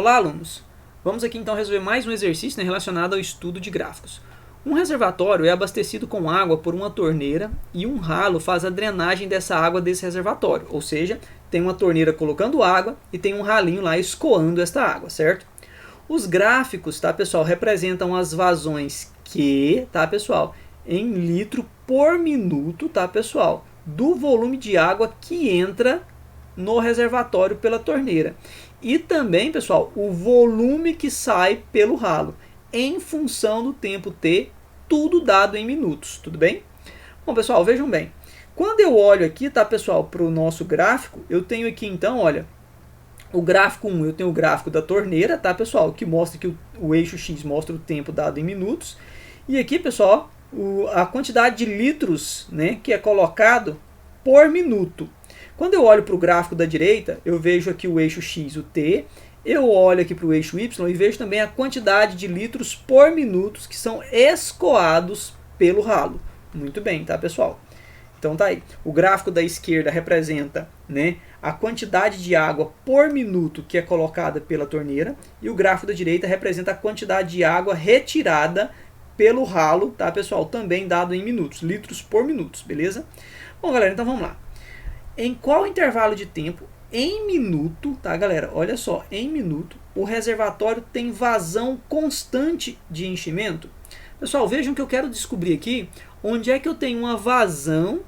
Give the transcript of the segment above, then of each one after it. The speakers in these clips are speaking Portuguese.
Olá, alunos! Vamos aqui então resolver mais um exercício, né, relacionado ao estudo de gráficos. Um reservatório é abastecido com água por uma torneira e um ralo faz a drenagem dessa água desse reservatório. Ou seja, tem uma torneira colocando água e tem um ralinho lá escoando esta água, certo? Os gráficos, tá, pessoal, representam as vazões que, tá, pessoal, em litro por minuto, tá, pessoal, do volume de água que entra no reservatório pela torneira. E também, pessoal, o volume que sai pelo ralo, em função do tempo T, tudo dado em minutos, tudo bem? Bom, pessoal, vejam bem. Quando eu olho aqui, tá, pessoal, para o nosso gráfico, eu tenho aqui, então, olha, o gráfico 1, eu tenho o gráfico da torneira, tá, pessoal, que mostra que o eixo X mostra o tempo dado em minutos. E aqui, pessoal, a quantidade de litros, né, que é colocado por minuto. Quando eu olho para o gráfico da direita, eu vejo aqui o eixo X, o T. Eu olho aqui para o eixo Y e vejo também a quantidade de litros por minuto que são escoados pelo ralo. Muito bem, tá, pessoal? Então tá aí. O gráfico da esquerda representa, né, a quantidade de água por minuto que é colocada pela torneira. E o gráfico da direita representa a quantidade de água retirada pelo ralo, tá, pessoal? Também dado em minutos, litros por minutos, beleza? Bom, galera, então vamos lá. Em qual intervalo de tempo, em minuto, tá, galera? Olha só, em minuto, o reservatório tem vazão constante de enchimento? Pessoal, vejam que eu quero descobrir aqui onde é que eu tenho uma vazão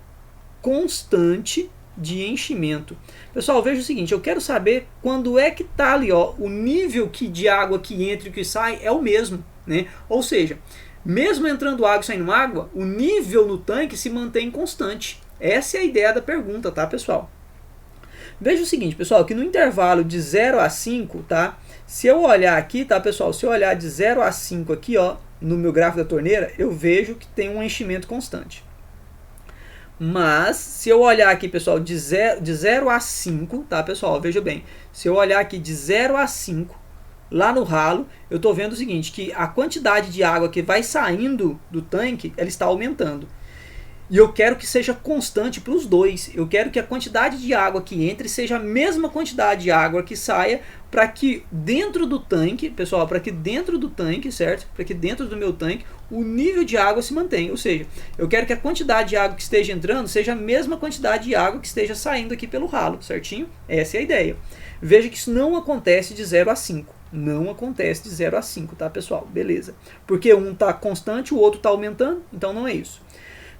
constante de enchimento. Pessoal, veja o seguinte, eu quero saber quando é que tá ali, ó, o nível de água que entra e que sai é o mesmo, né? Ou seja, mesmo entrando água e saindo água, o nível no tanque se mantém constante. Essa é a ideia da pergunta, tá, pessoal? Veja o seguinte, pessoal, que no intervalo de 0 a 5, tá? Se eu olhar aqui, tá, pessoal? Se eu olhar de 0 a 5 aqui, ó, no meu gráfico da torneira, eu vejo que tem um enchimento constante. Mas, se eu olhar aqui, pessoal, de 0 a 5, tá, pessoal? Veja bem, se eu olhar aqui de 0 a 5, lá no ralo, eu estou vendo o seguinte, que a quantidade de água que vai saindo do tanque, ela está aumentando. E eu quero que seja constante para os dois. Eu quero que a quantidade de água que entre seja a mesma quantidade de água que saia, para que dentro do tanque, pessoal, para que dentro do tanque, certo? Para que dentro do meu tanque o nível de água se mantenha. Ou seja, eu quero que a quantidade de água que esteja entrando seja a mesma quantidade de água que esteja saindo aqui pelo ralo, certinho? Essa é a ideia. Veja que isso não acontece de 0 a 5. Não acontece de 0 a 5, tá, pessoal? Beleza. Porque um está constante, o outro está aumentando, então não é isso.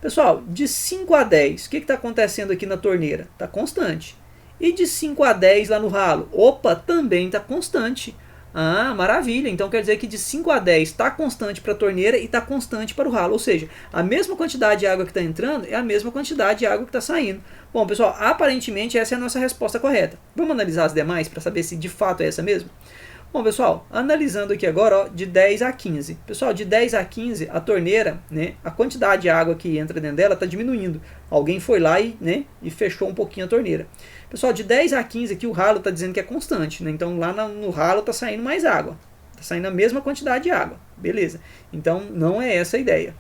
Pessoal, de 5 a 10, o que está acontecendo aqui na torneira? Está constante. E de 5 a 10 lá no ralo? Opa, também está constante. Ah, maravilha. Então quer dizer que de 5 a 10 está constante para a torneira e está constante para o ralo. Ou seja, a mesma quantidade de água que está entrando é a mesma quantidade de água que está saindo. Bom, pessoal, aparentemente essa é a nossa resposta correta. Vamos analisar as demais para saber se de fato é essa mesmo? Bom, pessoal, analisando aqui agora, ó, de 10 a 15. Pessoal, de 10 a 15, a torneira, né, a quantidade de água que entra dentro dela está diminuindo. Alguém foi lá e fechou um pouquinho a torneira. Pessoal, de 10 a 15 aqui o ralo está dizendo que é constante, né? Então lá no ralo está saindo mais água. Está saindo a mesma quantidade de água. Beleza. Então não é essa a ideia.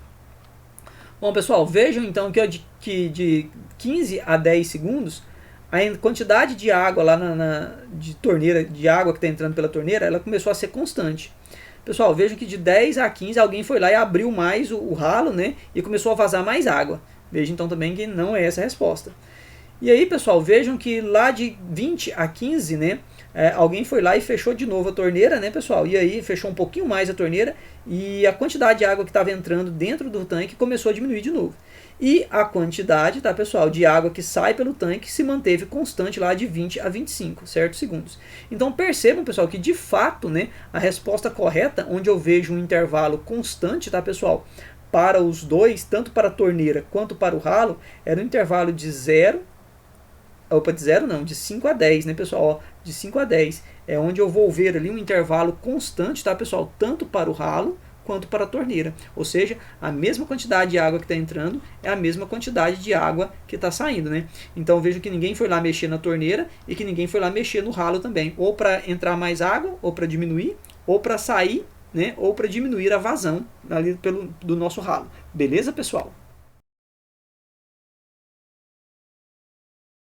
Bom, pessoal, vejam então que de 15 a 10 segundos, a quantidade de água lá de torneira, de água que está entrando pela torneira, ela começou a ser constante. Pessoal, vejam que de 10 a 15 alguém foi lá e abriu mais o ralo, né? E começou a vazar mais água. Vejam então também que não é essa a resposta. E aí, pessoal, vejam que lá de 20 a 15, né? Alguém foi lá e fechou de novo a torneira, né, pessoal? E aí fechou um pouquinho mais a torneira e a quantidade de água que estava entrando dentro do tanque começou a diminuir de novo. E a quantidade, tá, pessoal, de água que sai pelo tanque se manteve constante lá de 20 a 25, certo? Segundos. Então percebam, pessoal, que de fato, né, a resposta correta, onde eu vejo um intervalo constante, tá, pessoal, para os dois, tanto para a torneira quanto para o ralo, era um intervalo de 5 a 10, né, pessoal? Ó, de 5 a 10 é onde eu vou ver ali um intervalo constante, tá, pessoal? Tanto para o ralo quanto para a torneira. Ou seja, a mesma quantidade de água que está entrando é a mesma quantidade de água que está saindo, né? Então vejo que ninguém foi lá mexer na torneira e que ninguém foi lá mexer no ralo também. Ou para entrar mais água, ou para diminuir, ou para sair, né? Ou para diminuir a vazão ali do nosso ralo. Beleza, pessoal?